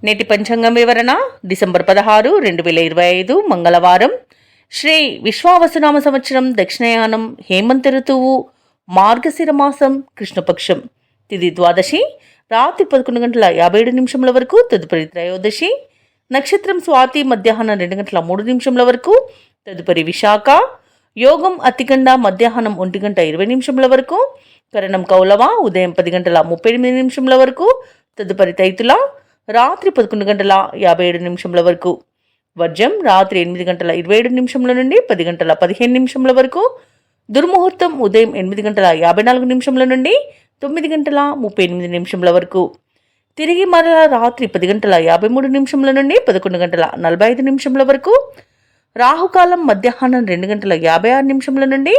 నేటి పంచాంగం వివరణ డిసెంబర్ 16, 2025 మంగళవారం. శ్రీ విశ్వావసునామ సంవత్సరం, దక్షిణాయనం, హేమంత ఋతువు, మార్గశిర మాసం, కృష్ణపక్షం. తిథి ద్వాదశి, రాత్రి 11:57 వరకు. తదుపరి త్రయోదశి. నక్షత్రం స్వాతి, మధ్యాహ్నం 2:03 వరకు. తదుపరి విశాఖ. యోగం అతిగండ, మధ్యాహ్నం 1:20 వరకు. కరణం కౌలవ, ఉదయం 10:38 వరకు. తదుపరి తైతుల, రాత్రి 11:57 వరకు. వర్జం రాత్రి 8:27 నుండి 10:15 వరకు. దుర్ముహూర్తం ఉదయం 8:54 నుండి 9:38 వరకు. తిరిగి మరల రాత్రి 10:53 నుండి 11:45 వరకు. రాహుకాలం మధ్యాహ్నం 2:56 నుండి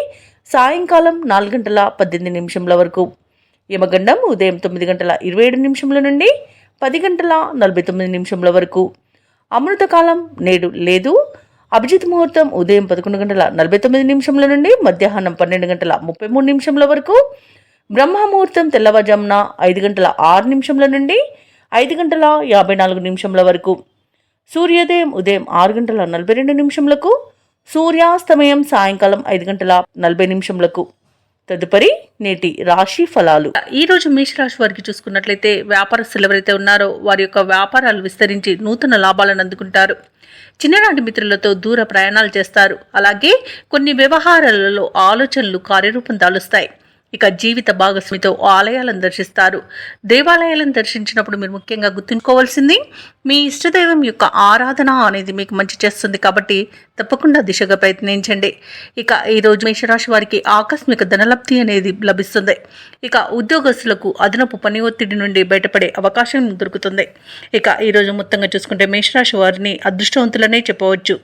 సాయంకాలం 4:18 వరకు. యమగండం ఉదయం 9:27 నుండి 10:49 వరకు. అమృతకాలం నేడు లేదు. అభిజిత్ ముహూర్తం ఉదయం 11:49 నుండి మధ్యాహ్నం 12:33 వరకు. బ్రహ్మ ముహూర్తం తెల్లవారుజామున 5:06 నుండి 5:54 వరకు. సూర్యోదయం ఉదయం 6:42 సూర్యాస్తమయం సాయంకాలం 5:40 తదుపరి నేటి రాశి ఫలాలు. ఈ రోజు మేషరాశి వారికి చూసుకున్నట్లయితే, వ్యాపారస్తులు ఎవరైతే ఉన్నారో వారి యొక్క వ్యాపారాలు విస్తరించి నూతన లాభాలను అందుకుంటారు. చిన్ననాటి మిత్రులతో దూర ప్రయాణాలు చేస్తారు. అలాగే కొన్ని వ్యవహారాలలో ఆలోచనలు కార్యరూపం దాలుస్తాయి. ఇక జీవిత భాగస్వామితో ఆలయాలను దర్శిస్తారు. దేవాలయాలను దర్శించినప్పుడు మీరు ముఖ్యంగా గుర్తుంచుకోవాల్సింది, మీ ఇష్టదైవం యొక్క ఆరాధన అనేది మీకు మంచి చేస్తుంది కాబట్టి తప్పకుండా దిశగా ప్రయత్నించండి. ఇక ఈరోజు మేషరాశి వారికి ఆకస్మిక ధనలబ్ధి అనేది లభిస్తుంది. ఇక ఉద్యోగస్తులకు అదనపు పని ఒత్తిడి నుండి బయటపడే అవకాశం దొరుకుతుంది. ఇక ఈరోజు మొత్తంగా చూసుకుంటే మేషరాశి వారిని అదృష్టవంతులనే చెప్పవచ్చు.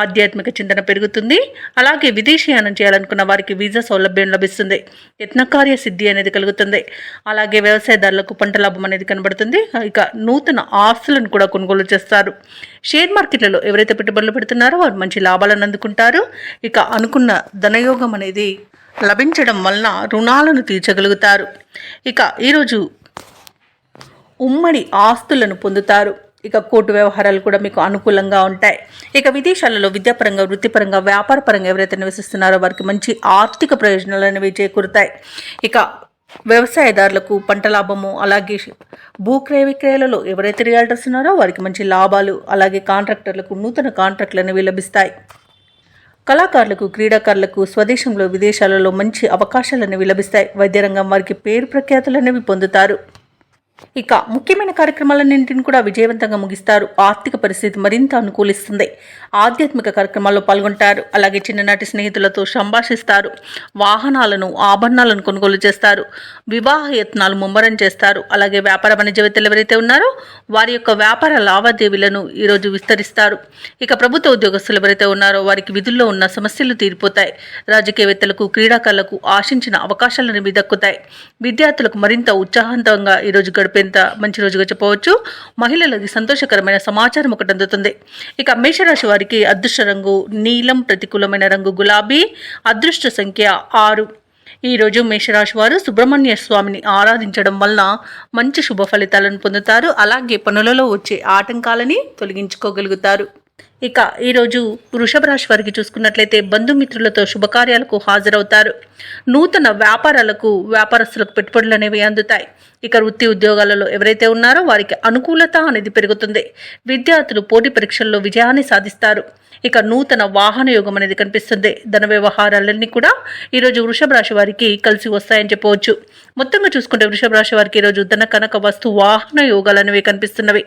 ఆధ్యాత్మిక చింతన పెరుగుతుంది. అలాగే విదేశీయానం చేయాలనుకున్న వారికి వీసా సౌలభ్యం లభిస్తుంది. యత్నకార్య సిద్ధి అనేది కలుగుతుంది. అలాగే వ్యవసాయదారులకు పంట లాభం అనేది కనబడుతుంది. ఇక నూతన ఆస్తులను కూడా కొనుగోలు చేస్తారు. షేర్ మార్కెట్లలో ఎవరైతే పెట్టుబడులు పెడుతున్నారో వారు మంచి లాభాలను అందుకుంటారు. ఇక అనుకున్న ధనయోగం అనేది లభించడం వలన రుణాలను తీర్చగలుగుతారు. ఇక ఈరోజు ఉమ్మడి ఆస్తులను పొందుతారు. ఇక కోర్టు వ్యవహారాలు కూడా మీకు అనుకూలంగా ఉంటాయి. ఇక విదేశాలలో విద్యాపరంగా, వృత్తిపరంగా, వ్యాపారపరంగా ఎవరైతే నివసిస్తున్నారో వారికి మంచి ఆర్థిక ప్రయోజనాలు అనేవి చేకూరుతాయి. ఇక వ్యవసాయదారులకు పంట లాభము, అలాగే భూక్రయ విక్రయాలలో ఎవరైతే రియాల్టర్స్ ఉన్నారో వారికి మంచి లాభాలు, అలాగే కాంట్రాక్టర్లకు నూతన కాంట్రాక్టులు అనేవి లభిస్తాయి. కళాకారులకు, క్రీడాకారులకు స్వదేశంలో, విదేశాలలో మంచి అవకాశాలు అనేవి లభిస్తాయి. వైద్య రంగం వారికి పేరు ప్రఖ్యాతులు అనేవి పొందుతారు. ఇక ముఖ్యమైన కార్యక్రమాలన్నింటిని కూడా విజయవంతంగా ముగిస్తారు. ఆర్థిక పరిస్థితి మరింత అనుకూలిస్తుంది. ఆధ్యాత్మిక కార్యక్రమాల్లో పాల్గొంటారు. అలాగే చిన్ననాటి స్నేహితులతో సంభాషిస్తారు. వాహనాలను, ఆభరణాలను కొనుగోలు చేస్తారు. వివాహ యత్నాలు ముమ్మరం చేస్తారు. అలాగే వ్యాపార వాణిజ్యవేత్తలు ఎవరైతే ఉన్నారో వారి యొక్క వ్యాపార లావాదేవీలను ఈరోజు విస్తరిస్తారు. ఇక ప్రభుత్వ ఉద్యోగస్తులు ఎవరైతే ఉన్నారో వారికి విధుల్లో ఉన్న సమస్యలు తీరిపోతాయి. రాజకీయవేత్తలకు, క్రీడాకారులకు ఆశించిన అవకాశాలను దక్కుతాయి. విద్యార్థులకు మరింత ఉత్సాహంతంగా ఈరోజు గడిపేంత మంచి రోజుగా చెప్పవచ్చు. మహిళలకి సంతోషకరమైన సమాచారం ఒకటి అందుతుంది. ఇక మేషరాశి వారికి అదృష్ట రంగు నీలం, ప్రతికూలమైన రంగు గులాబీ, అదృష్ట సంఖ్య 6. ఈరోజు మేషరాశి వారు సుబ్రహ్మణ్య స్వామిని ఆరాధించడం వలన మంచి శుభ ఫలితాలను పొందుతారు. అలాగే పనులలో వచ్చే ఆటంకాలని తొలగించుకోగలుగుతారు. ఇక ఈరోజు వృషభ రాశి వారికి చూసుకున్నట్లయితే, బంధుమిత్రులతో శుభకార్యాలకు హాజరవుతారు. నూతన వ్యాపారస్తులకు పెట్టుబడులు అనేవి అందుతాయి. ఇక వృత్తి ఉద్యోగాలలో ఎవరైతే ఉన్నారో వారికి అనుకూలత అనేది పెరుగుతుంది. విద్యార్థులు పోటీ పరీక్షల్లో విజయాన్ని సాధిస్తారు. ఇక నూతన వాహన యోగం అనేది కనిపిస్తుంది. ధన వ్యవహారాలన్నీ కూడా ఈరోజు వృషభ రాశి వారికి కలిసి వస్తాయని చెప్పవచ్చు. మొత్తంగా చూసుకుంటే వృషభ రాశి వారికి ఈరోజు ధన, కనక, వస్తు, వాహన యోగాలు అనేవి కనిపిస్తున్నవి.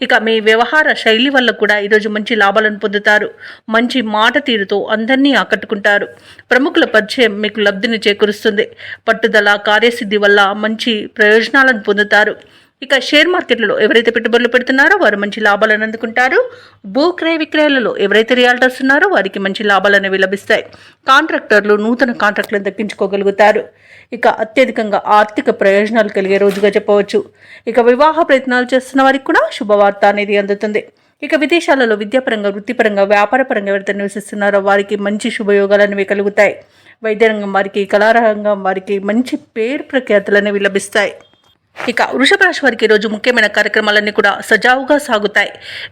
ఇక మీ వ్యవహార శైలి వల్ల కూడా ఈరోజు మంచి లాభాలను పొందుతారు. మంచి మాట తీరుతో అందరినీ ఆకట్టుకుంటారు. ప్రముఖుల పరిచయం మీకు లబ్ధిని చేకూరుస్తుంది. పట్టుదల, కార్యసిద్ధి వల్ల మంచి ప్రయోజనాలను పొందుతారు. ఇక షేర్ మార్కెట్లలో ఎవరైతే పెట్టుబడులు పెడుతున్నారో వారు మంచి లాభాలను అందుకుంటారు. భూక్రయ విక్రయాలలో ఎవరైతే రియాల్టర్స్ ఉన్నారో వారికి మంచి లాభాలు అనేవి లభిస్తాయి. కాంట్రాక్టర్లు నూతన కాంట్రాక్టులను దక్కించుకోగలుగుతారు. ఇక అత్యధికంగా ఆర్థిక ప్రయోజనాలు కలిగే రోజుగా చెప్పవచ్చు. ఇక వివాహ ప్రయత్నాలు చేస్తున్న వారికి కూడా శుభవార్త అనేది అందుతుంది. ఇక విదేశాలలో విద్యాపరంగా, వృత్తిపరంగా, వ్యాపారపరంగా ఎవరైతే నివసిస్తున్నారో వారికి మంచి శుభయోగాలు అనేవి కలుగుతాయి. వైద్య రంగం వారికి, కళారంగం వారికి మంచి పేరు ప్రఖ్యాతులు అనేవి లభిస్తాయి. ఇక వృషభ రాశి వారికి ఈరోజు ముఖ్యమైన కార్యక్రమాలన్నీ కూడా సజావుగా సాగుతాయి.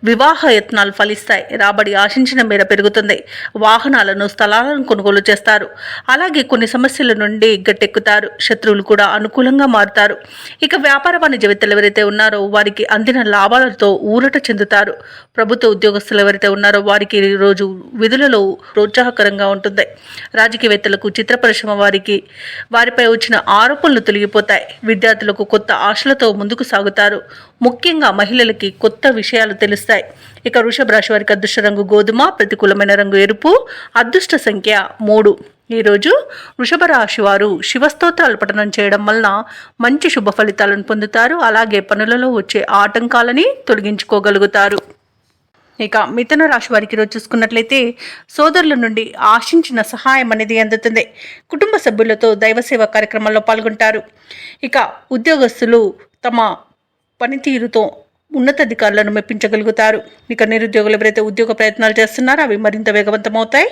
వివాహ యత్నాలు ఫలిస్తాయి. రాబడి ఆశించిన మేర పెరుగుతుంది. వాహనాలను, స్థలాలను కొనుగోలు చేస్తారు. అలాగే కొన్ని సమస్యల నుండి గట్టెక్కుతారు. శత్రువులు కూడా అనుకూలంగా మారుతారు. ఇక వ్యాపార వాణిజ్యవేత్తలు ఎవరైతే ఉన్నారో వారికి అందిన లాభాలతో ఊరట చెందుతారు. ప్రభుత్వ ఉద్యోగస్తులు ఎవరైతే ఉన్నారో వారికి ఈరోజు విధులలో ప్రోత్సాహకరంగా ఉంటుంది. రాజకీయవేత్తలకు, చిత్ర పరిశ్రమ వారిపై వచ్చిన ఆరోపణలు తొలగిపోతాయి. విద్యార్థులకు కొత్త ఆశలతో ముందుకు సాగుతారు. ముఖ్యంగా మహిళలకి కొత్త విషయాలు తెలుస్తాయి. ఇక వృషభ రాశి వారికి అదృష్ట రంగు గోధుమ, ప్రతికూలమైన రంగు ఎరుపు, అదృష్ట సంఖ్య 3. ఈరోజు వృషభ రాశి వారు శివస్తోత్రాలు పఠనం చేయడం వలన మంచి శుభ ఫలితాలను పొందుతారు. అలాగే పనులలో వచ్చే ఆటంకాలని తొలగించుకోగలుగుతారు. ఇక మిథున రాశి వారికి ఈరోజు చూసుకున్నట్లయితే సోదరుల నుండి ఆశించిన సహాయం అనేది అందుతుంది. కుటుంబ సభ్యులతో దైవసేవ కార్యక్రమాల్లో పాల్గొంటారు. ఇక ఉద్యోగస్తులు తమ పనితీరుతో ఉన్నతాధికారులను మెప్పించగలుగుతారు. ఇక నిరుద్యోగులు ఎవరైతే ఉద్యోగ ప్రయత్నాలు చేస్తున్నారో అవి మరింత వేగవంతమవుతాయి.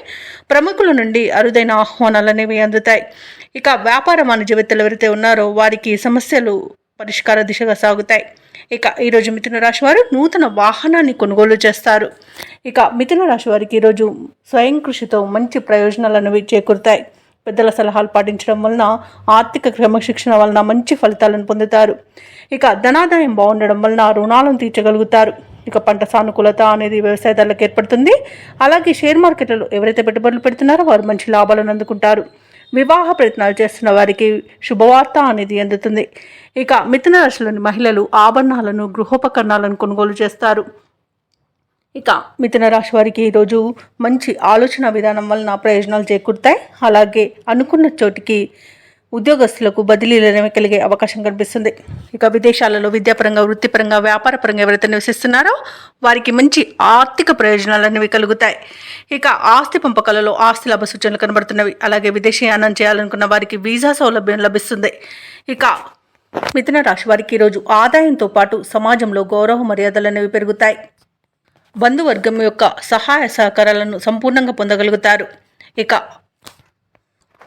ప్రముఖుల నుండి అరుదైన ఆహ్వానాలు అనేవి అందుతాయి. ఇక వ్యాపార వాణిజ్యవేత్తలు ఎవరైతే ఉన్నారో వారికి సమస్యలు పరిష్కార దిశగా సాగుతాయి. ఇక ఈరోజు మిథున రాశి వారు నూతన వాహనాన్ని కొనుగోలు చేస్తారు. ఇక మిథున రాశి వారికి ఈరోజు స్వయం కృషితో మంచి ప్రయోజనాలను చేకూరుతాయి. పెద్దల సలహాలు పాటించడం వలన, ఆర్థిక క్రమశిక్షణ వలన మంచి ఫలితాలను పొందుతారు. ఇక ధనాదాయం బాగుండడం వలన రుణాలను తీర్చగలుగుతారు. ఇక పంట సానుకూలత అనేది వ్యవసాయదారులకు ఏర్పడుతుంది. అలాగే షేర్ మార్కెట్లలో ఎవరైతే పెట్టుబడులు పెడుతున్నారో వారు మంచి లాభాలను అందుకుంటారు. వివాహ ప్రయత్నాలు చేస్తున్న వారికి శుభవార్త అనేది అందుతుంది. ఇక మిథున రాశిలోని మహిళలు ఆభరణాలను, గృహోపకరణాలను కొనుగోలు చేస్తారు. ఇక మిథున రాశి వారికి ఈరోజు మంచి ఆలోచన విధానం వలన ప్రయోజనాలు చేకూరుతాయి. అలాగే అనుకున్న చోటికి ఉద్యోగస్తులకు బదిలీలు కలిగే అవకాశం కనిపిస్తుంది. ఇక విదేశాలలో విద్యాపరంగా, వృత్తిపరంగా, వ్యాపారపరంగా ఎవరైతే నివసిస్తున్నారో వారికి మంచి ఆర్థిక ప్రయోజనాలు అనేవి కలుగుతాయి. ఇక ఆస్తి పంపకాలలో ఆస్తి లాభ సూచనలు కనబడుతున్నవి. అలాగే విదేశీయానం చేయాలనుకున్న వారికి వీసా సౌలభ్యం లభిస్తుంది. ఇక మిథున రాశి వారికి ఈరోజు ఆదాయంతో పాటు సమాజంలో గౌరవ మర్యాదలు అనేవి పెరుగుతాయి. బంధువర్గం యొక్క సహాయ సహకారాలను సంపూర్ణంగా పొందగలుగుతారు. ఇక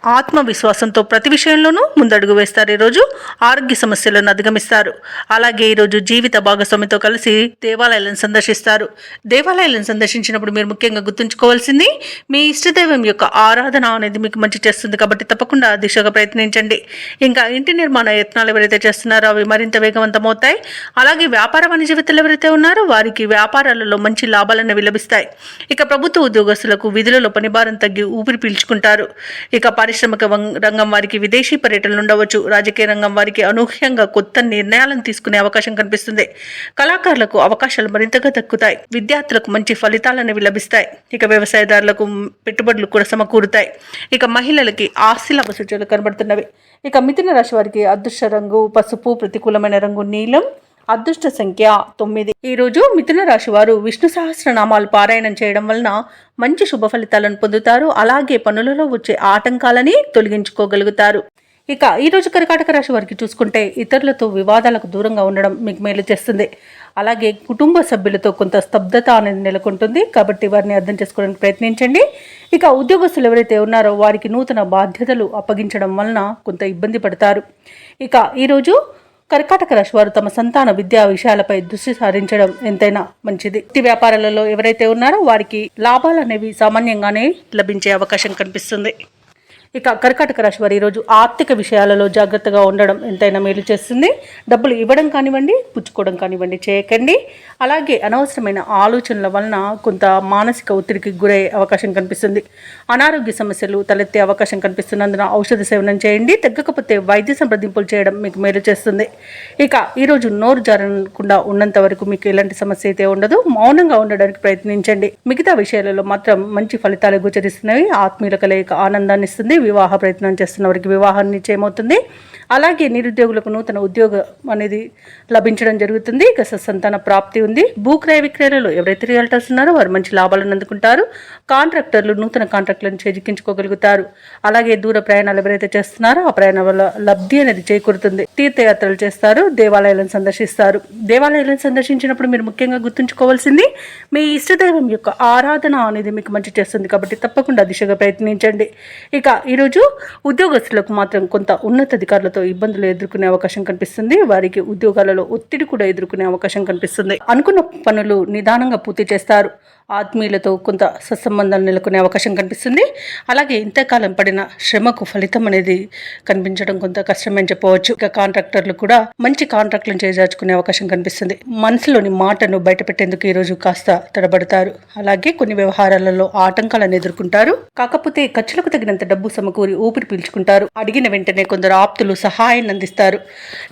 ఆత్మవిశ్వాసంతో ప్రతి విషయంలోనూ ముందడుగు వేస్తారు. ఈరోజు ఆరోగ్య సమస్యలను అధిగమిస్తారు. అలాగే ఈరోజు జీవిత భాగస్వామితో కలిసి దేవాలయాలను సందర్శిస్తారు. దేవాలయాలను సందర్శించినప్పుడు మీరు ముఖ్యంగా గుర్తుంచుకోవాల్సింది మీ ఇష్టదైవం యొక్క ఆరాధన అనేది మీకు మంచి చేస్తుంది. కాబట్టి తప్పకుండా దిశగా ప్రయత్నించండి. ఇంకా ఇంటి నిర్మాణ యత్నాలు ఎవరైతే చేస్తున్నారో అవి మరింత వేగవంతమవుతాయి. అలాగే వ్యాపార వాణిజ్యవేత్తలు ఎవరైతే ఉన్నారో వారికి వ్యాపారాలలో మంచి లాభాలను లభిస్తాయి. ఇక ప్రభుత్వ ఉద్యోగస్తులకు విధులలో పనిభారం తగ్గి ఊపిరి పీల్చుకుంటారు. ఇక పారిశ్రామిక రంగం వారికి విదేశీ పర్యటనలు ఉండవచ్చు. రాజకీయ రంగం వారికి అనూహ్యంగా కొత్త నిర్ణయాలను తీసుకునే అవకాశం కనిపిస్తుంది. కళాకారులకు అవకాశాలు మరింతగా దక్కుతాయి. విద్యార్థులకు మంచి ఫలితాలనేవి లభిస్తాయి. ఇక వ్యవసాయదారులకు పెట్టుబడులు కూడా సమకూరుతాయి. ఇక మహిళలకి ఆస్తి లాభ సూచనలు కనబడుతున్నవి. ఇక మిథున రాశి వారికి అదృష్ట రంగు పసుపు, ప్రతికూలమైన రంగు నీలం, అదృష్ట సంఖ్య 9. ఈరోజు మిథున రాశి వారు విష్ణు సహస్రనామాలు పారాయణం చేయడం వలన మంచి శుభ ఫలితాలను పొందుతారు. అలాగే పనులలో వచ్చే ఆటంకాలని తొలగించుకోగలుగుతారు. ఇక ఈరోజు కర్కాటక రాశి వారికి చూసుకుంటే ఇతరులతో వివాదాలకు దూరంగా ఉండడం మీకు మేలు చేస్తుంది. అలాగే కుటుంబ సభ్యులతో కొంత స్తబ్దత అనేది నెలకొంటుంది. కాబట్టి వారిని అర్థం చేసుకోవడానికి ప్రయత్నించండి. ఇక ఉద్యోగస్తులు ఎవరైతే ఉన్నారో వారికి నూతన బాధ్యతలు అప్పగించడం వలన కొంత ఇబ్బంది పడతారు. ఇక ఈరోజు కర్కాటక రాశి వారు తమ సంతాన విద్యా విషయాలపై దృష్టి సారించడం ఎంతైనా మంచిది. వృత్తి వ్యాపారాలలో ఎవరైతే ఉన్నారో వారికి లాభాలు అనేవి సామాన్యంగానే లభించే అవకాశం కనిపిస్తుంది. ఇక కర్కాటక రాశి వారు ఈరోజు ఆర్థిక విషయాలలో జాగ్రత్తగా ఉండడం ఎంతైనా మేలు చేస్తుంది. డబ్బులు ఇవ్వడం కానివ్వండి, పుచ్చుకోవడం కానివ్వండి చేయకండి. అలాగే అనవసరమైన ఆలోచనల వలన కొంత మానసిక ఒత్తిడికి గురయ్యే అవకాశం కనిపిస్తుంది. అనారోగ్య సమస్యలు తలెత్తే అవకాశం కనిపిస్తున్నందున ఔషధ సేవనం చేయండి. తగ్గకపోతే వైద్య సంప్రదింపులు చేయడం మీకు మేలు చేస్తుంది. ఇక ఈరోజు నోరు జారకుండా ఉన్నంత వరకు మీకు ఎలాంటి సమస్య అయితే ఉండదు. మౌనంగా ఉండడానికి ప్రయత్నించండి. మిగతా విషయాలలో మాత్రం మంచి ఫలితాలు గోచరిస్తున్నవి. ఆత్మీయుల కలయిక ఆనందాన్ని ఇస్తుంది. వివాహ ప్రయత్నం చేస్తున్న వారికి వివాహం నిశ్చయమవుతుంది. అలాగే నిరుద్యోగులకు నూతన ఉద్యోగం అనేది లభించడం జరుగుతుంది. ఇక సంతాన ప్రాప్తి ఉంది. భూక్రయ విక్రయాలలో ఎవరైతే రియల్టర్స్ ఉన్నారో వారు మంచి లాభాలను అందుకుంటారు. కాంట్రాక్టర్లు నూతన కాంట్రాక్టులను చేజిక్కించుకోగలుగుతారు. అలాగే దూర ప్రయాణాలు ఎవరైతే చేస్తున్నారో ఆ ప్రయాణం వల్ల లబ్ధి అనేది చేకూరుతుంది. తీర్థయాత్రలు చేస్తారు. దేవాలయాలను సందర్శిస్తారు. దేవాలయాలను సందర్శించినప్పుడు మీరు ముఖ్యంగా గుర్తుంచుకోవాల్సింది మీ ఇష్టదైవం యొక్క ఆరాధన అనేది మీకు మంచి చేస్తుంది. కాబట్టి తప్పకుండా దిశగా ప్రయత్నించండి. ఇక ఈరోజు ఉద్యోగస్తులకు మాత్రం కొంత ఉన్నతాధికారులతో ఇబ్బందులు ఎదుర్కొనే అవకాశం కనిపిస్తుంది. వారికి ఉద్యోగాలలో ఒత్తిడి కూడా ఎదుర్కొనే అవకాశం కనిపిస్తుంది. అనుకున్న పనులు నిదానంగా పూర్తి చేస్తారు. ఆత్మీయులతో కొంత సత్సంబంధాలు నెలకొనే అవకాశం కనిపిస్తుంది. అలాగే ఇంతకాలం పడిన శ్రమకు ఫలితం అనేది కనిపించడం కొంత కష్టమని చెప్పవచ్చు. ఇక కాంట్రాక్టర్లు కూడా మంచి కాంట్రాక్టులను చేజార్చుకునే అవకాశం కనిపిస్తుంది. మనసులోని మాటను బయటపెట్టేందుకు ఈరోజు కాస్త తడబడతారు. అలాగే కొన్ని వ్యవహారాలలో ఆటంకాలను ఎదుర్కొంటారు. కాకపోతే ఖర్చులకు తగినంత డబ్బు సమకూరి ఊపిరి పీల్చుకుంటారు. అడిగిన వెంటనే కొందరు ఆప్తులు సహాయాన్ని అందిస్తారు.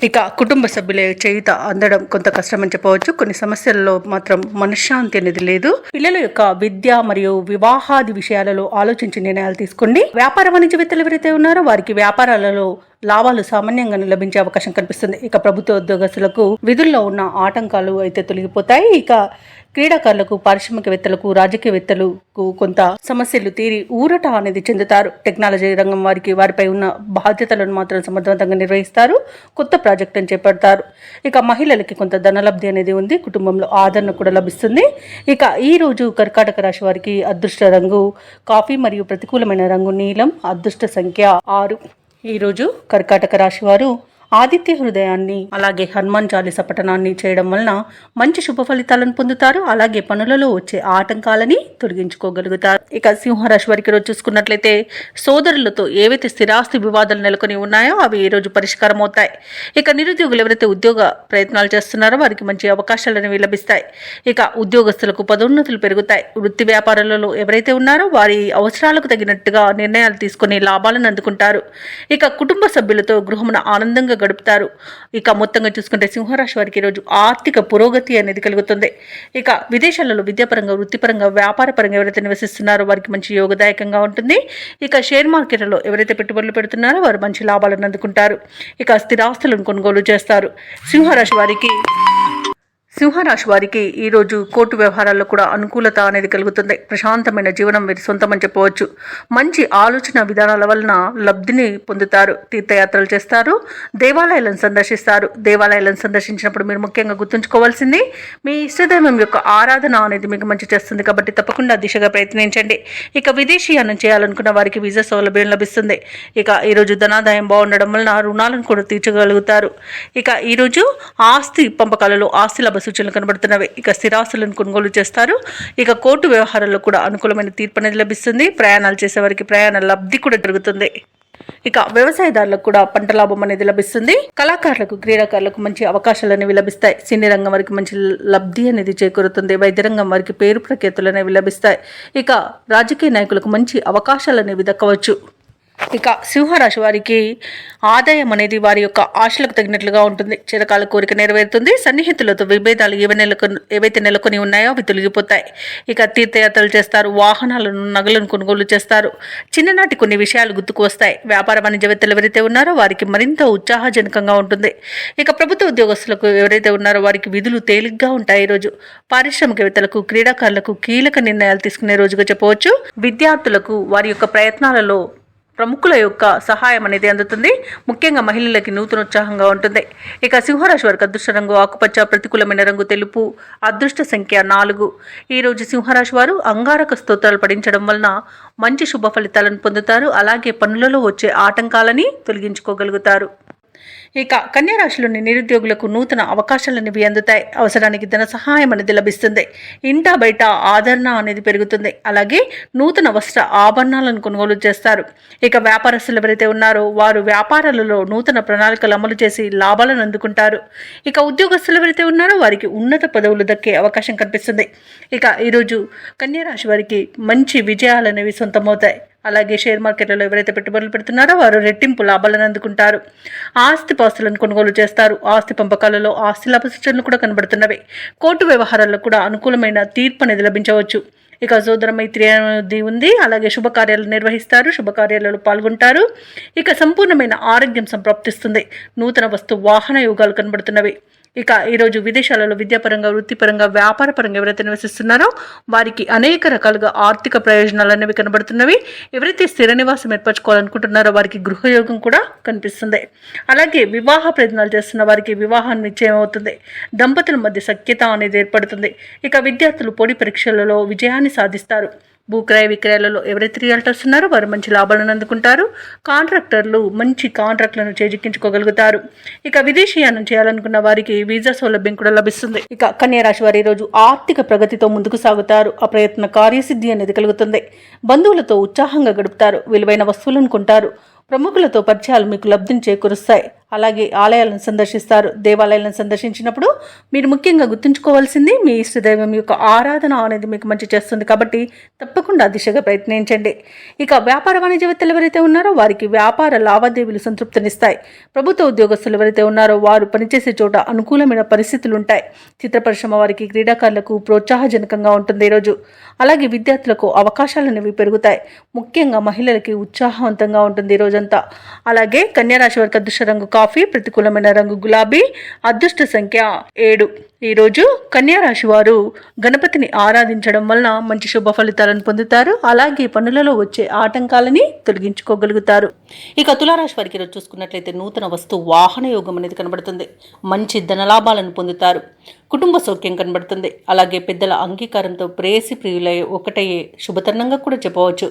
ఇక కుటుంబ సభ్యులే చేయుత అందడం కొంత కష్టమని చెప్పవచ్చు. కొన్ని సమస్యలలో మాత్రం మనశ్శాంతి అనేది లేదు. పిల్లల యొక్క విద్య మరియు వివాహాది విషయాలలో ఆలోచించి నిర్ణయాలు తీసుకోండి. వ్యాపార వాణిజ్యవేత్తలు ఎవరైతే ఉన్నారో వారికి వ్యాపారాలలో లాభాలు సామాన్యంగా లభించే అవకాశం కనిపిస్తుంది. ఇక ప్రభుత్వ ఉద్యోగస్తులకు విధుల్లో ఉన్న ఆటంకాలు అయితే తొలగిపోతాయి. ఇక క్రీడాకారులకు, పారిశ్రామికవేత్తలకు, రాజకీయవేత్తలకు కొంత సమస్యలు తీరి ఊరట అనేది చెందుతారు. టెక్నాలజీ రంగం వారిపై ఉన్న బాధ్యతలను మాత్రం సమర్థవంతంగా నిర్వహిస్తారు. కొత్త ప్రాజెక్టును చేపడతారు. ఇక మహిళలకి కొంత ధనలబ్ధి అనేది ఉంది. కుటుంబంలో ఆదరణ కూడా లభిస్తుంది. ఇక ఈ రోజు కర్కాటక రాశి వారికి అదృష్ట రంగు కాఫీ మరియు ప్రతికూలమైన రంగు నీలం. అదృష్ట సంఖ్య 6. ఈరోజు కర్కాటక రాశి వారు ఆదిత్య హృదయాన్ని అలాగే హనుమాన్ చాలీస పఠనాన్ని చేయడం వలన మంచి శుభ ఫలితాలను పొందుతారు. అలాగే పనులలో వచ్చే ఆటంకాలని తొలగించుకోగలుగుతారు. ఇక సింహరాశి వారికి రోజు చూసుకున్నట్లయితే సోదరులతో ఏవైతే స్థిరాస్తి వివాదాలు నెలకొని ఉన్నాయో అవి ఈ రోజు పరిష్కారం అవుతాయి. ఇక నిరుద్యోగులు ఎవరైతే ఉద్యోగ ప్రయత్నాలు చేస్తున్నారో వారికి మంచి అవకాశాలు అనేవి లభిస్తాయి. ఇక ఉద్యోగస్తులకు పదోన్నతులు పెరుగుతాయి. వృత్తి వ్యాపారాలలో ఎవరైతే ఉన్నారో వారి అవసరాలకు తగినట్టుగా నిర్ణయాలు తీసుకుని లాభాలను అందుకుంటారు. ఇక కుటుంబ సభ్యులతో గృహమున ఆనందంగా గడుపుతారు. ఇక మొత్తంగా చూసుకుంటే సింహరాశి వారికి ఈరోజు ఆర్థిక పురోగతి అనేది కలుగుతుంది. ఇక విదేశాలలో విద్యాపరంగా, వృత్తిపరంగా, వ్యాపారపరంగా ఎవరైతే నివసిస్తున్నారో వారికి మంచి యోగదాయకంగా ఉంటుంది. ఇక షేర్ మార్కెట్లలో ఎవరైతే పెట్టుబడులు పెడుతున్నారో వారు మంచి లాభాలను అందుకుంటారు. ఇక స్థిరాస్తులను కొనుగోలు చేస్తారు. సింహరాశి వారికి ఈరోజు కోర్టు వ్యవహారాల్లో కూడా అనుకూలత అనేది కలుగుతుంది. ప్రశాంతమైన జీవనం మీరు సొంతమని చెప్పవచ్చు. మంచి ఆలోచన విధానాల వలన లబ్ధిని పొందుతారు. తీర్థయాత్రలు చేస్తారు. దేవాలయాలను సందర్శిస్తారు. దేవాలయాలను సందర్శించినప్పుడు మీరు ముఖ్యంగా గుర్తుంచుకోవాల్సింది మీ ఇష్టదైవం యొక్క ఆరాధన అనేది మీకు మంచి చేస్తుంది. కాబట్టి తప్పకుండా దిశగా ప్రయత్నించండి. ఇక విదేశీయానం చేయాలనుకున్న వారికి వీసా సౌలభ్యం లభిస్తుంది. ఇక ఈరోజు ధనాదాయం బాగుండడం వలన రుణాలను కూడా తీర్చగలుగుతారు. ఇక ఈరోజు ఆస్తి పంపకాలలో ఆస్తి లాభ సూచనలు కనబడుతున్నవి. ఇక స్థిరాస్తులను కొనుగోలు చేస్తారు. ఇక కోర్టు వ్యవహారాల్లో కూడా అనుకూలమైన తీర్పు అనేది లభిస్తుంది. ప్రయాణాలు చేసేవారికి ప్రయాణ లబ్ధి కూడా జరుగుతుంది. ఇక వ్యవసాయదారులకు కూడా పంట లాభం అనేది లభిస్తుంది. కళాకారులకు, క్రీడాకారులకు మంచి అవకాశాలు అనేవి లభిస్తాయి. సినీ రంగం వారికి మంచి లబ్ధి అనేది చేకూరుతుంది. వైద్య రంగం వారికి పేరు ప్రఖ్యాతులు అనేవి లభిస్తాయి. ఇక రాజకీయ నాయకులకు మంచి అవకాశాలు అనేవి దక్కవచ్చు. ఇక సింహరాశి వారికి ఆదాయం అనేది వారి యొక్క ఆశలకు తగినట్లుగా ఉంటుంది. చిరకాల కోరిక నెరవేరుతుంది. సన్నిహితులతో విభేదాలు ఏవైతే నెలకొని ఉన్నాయో అవి తొలగిపోతాయి. ఇక తీర్థయాత్రలు చేస్తారు. వాహనాలను, నగలను కొనుగోలు చేస్తారు. చిన్ననాటి కొన్ని విషయాలు గుర్తుకు వస్తాయి. వ్యాపార వాణిజ్యవేత్తలు ఎవరైతే ఉన్నారో వారికి మరింత ఉత్సాహజనకంగా ఉంటుంది. ఇక ప్రభుత్వ ఉద్యోగస్తులకు ఎవరైతే ఉన్నారో వారికి విధులు తేలిగ్గా ఉంటాయి. ఈరోజు పారిశ్రామికవేత్తలకు, క్రీడాకారులకు కీలక నిర్ణయాలు తీసుకునే రోజుగా చెప్పవచ్చు. విద్యార్థులకు వారి యొక్క ప్రయత్నాలలో ప్రముఖుల యొక్క సహాయం అనేది అందుతుంది. ముఖ్యంగా మహిళలకి నూతనోత్సాహంగా ఉంటుంది. ఇక సింహరాశి వారికి అదృష్ట రంగు ఆకుపచ్చ, ప్రతికూలమైన రంగు తెలుపు. అదృష్ట సంఖ్య 4. ఈరోజు సింహరాశి వారు అంగారక స్తోత్రాలు పఠించడం వలన మంచి శుభ ఫలితాలను పొందుతారు. అలాగే పనులలో వచ్చే ఆటంకాలని తొలగించుకోగలుగుతారు. ఇక కన్యా రాశిలోని నిరుద్యోగులకు నూతన అవకాశాలనేవి అందుతాయి. అవసరానికి ధన సహాయం అనేది లభిస్తుంది. ఇంటా బయట ఆదరణ అనేది పెరుగుతుంది. అలాగే నూతన వస్త్ర ఆభరణాలను కొనుగోలు చేస్తారు. ఇక వ్యాపారస్తులు ఎవరైతే ఉన్నారో వారు వ్యాపారాలలో నూతన ప్రణాళికలు అమలు చేసి లాభాలను అందుకుంటారు. ఇక ఉద్యోగస్తులు ఎవరైతే ఉన్నారో వారికి ఉన్నత పదవులు దక్కే అవకాశం కనిపిస్తుంది. ఇక ఈరోజు కన్యా రాశి వారికి మంచి విజయాలు అనేవి సొంతమవుతాయి. అలాగే షేర్ మార్కెట్లలో ఎవరైతే పెట్టుబడులు పెడుతున్నారో వారు రెట్టింపు లాభాలను అందుకుంటారు. ఆస్తిపాస్తులను కొనుగోలు చేస్తారు. ఆస్తి పంపకాలలో ఆస్తి లాభ సూచనలు కూడా కనబడుతున్నవి. కోర్టు వ్యవహారాల్లో కూడా అనుకూలమైన తీర్పు అనేది లభించవచ్చు. ఇక సోదర మైత్రి అనేది ఉంది. అలాగే శుభకార్యాలు నిర్వహిస్తారు. శుభకార్యాలలో పాల్గొంటారు. ఇక సంపూర్ణమైన ఆరోగ్యం సంప్రాప్తిస్తుంది. నూతన వస్తు వాహన యోగాలు కనబడుతున్నవి. ఇక ఈరోజు విదేశాలలో విద్యాపరంగా, వృత్తిపరంగా, వ్యాపారపరంగా ఎవరైతే నివసిస్తున్నారో వారికి అనేక రకాలుగా ఆర్థిక ప్రయోజనాలు అనేవి కనబడుతున్నవి. ఎవరైతే స్థిర నివాసం ఏర్పరచుకోవాలనుకుంటున్నారో వారికి గృహయోగం కూడా కనిపిస్తుంది. అలాగే వివాహ ప్రయత్నాలు చేస్తున్న వారికి వివాహం నిశ్చయం అవుతుంది. దంపతుల మధ్య సఖ్యత అనేది ఏర్పడుతుంది. ఇక విద్యార్థులు పోటీ పరీక్షలలో విజయాన్ని సాధిస్తారు. భూక్రయ విక్రయాలలో ఎవరైతే రియల్టర్స్ ఉన్నారో వారు మంచి లాభాలను అందుకుంటారు. కాంట్రాక్టర్లు మంచి కాంట్రాక్టులను చేజిక్కించుకోగలుగుతారు. ఇక విదేశీయానం చేయాలనుకున్న వారికి వీసా సౌలభ్యం కూడా లభిస్తుంది. ఇక కన్యా రాశి వారు ఈ రోజు ఆర్థిక ప్రగతితో ముందుకు సాగుతారు. ఆ ప్రయత్న కార్యసిద్ధి అనేది కలుగుతుంది. బంధువులతో ఉత్సాహంగా గడుపుతారు. విలువైన వస్తువులను కొంటారు. ప్రముఖులతో పరిచయాలు మీకు లబ్ధిని చేకూరుస్తాయి. అలాగే ఆలయాలను సందర్శిస్తారు. దేవాలయాలను సందర్శించినప్పుడు మీరు ముఖ్యంగా గుర్తుంచుకోవాల్సింది మీ ఇష్టదైవం యొక్క ఆరాధన అనేది మీకు మంచి చేస్తుంది. కాబట్టి తప్పకుండా దిశగా ప్రయత్నించండి. ఇక వ్యాపార వాణిజ్యవేత్తలు ఎవరైతే ఉన్నారో వారికి వ్యాపార లావాదేవీలు సంతృప్తినిస్తాయి. ప్రభుత్వ ఉద్యోగస్తులు ఎవరైతే ఉన్నారో వారు పనిచేసే చోట అనుకూలమైన పరిస్థితులు ఉంటాయి. చిత్ర పరిశ్రమ వారికి, క్రీడాకారులకు ప్రోత్సాహజనకంగా ఉంటుంది ఈరోజు. అలాగే విద్యార్థులకు అవకాశాలు అనేవి పెరుగుతాయి. ముఖ్యంగా మహిళలకి ఉత్సాహవంతంగా ఉంటుంది ఈరోజంతా. అలాగే కన్యారాశి వారికి అదృష్ట రంగు కాఫీ, ప్రతికూలమైన రంగు గులాబీ, అదృష్ట సంఖ్య 7. ఈరోజు కన్యారాశి వారు గణపతిని ఆరాధించడం వలన మంచి శుభ ఫలితాలను పొందుతారు. అలాగే పనులలో వచ్చే ఆటంకాలని తొలగించుకోగలుగుతారు. ఇక తులారాశి వారికి ఈరోజు చూసుకున్నట్లయితే నూతన వస్తు వాహన యోగం అనేది కనబడుతుంది. మంచి ధనలాభాలను పొందుతారు. కుటుంబ సౌఖ్యం కనబడుతుంది. అలాగే పెద్దల అంగీకారంతో ప్రేయసి ప్రియులై ఒకటయ్యే శుభతరుణంగా కూడా చెప్పవచ్చు.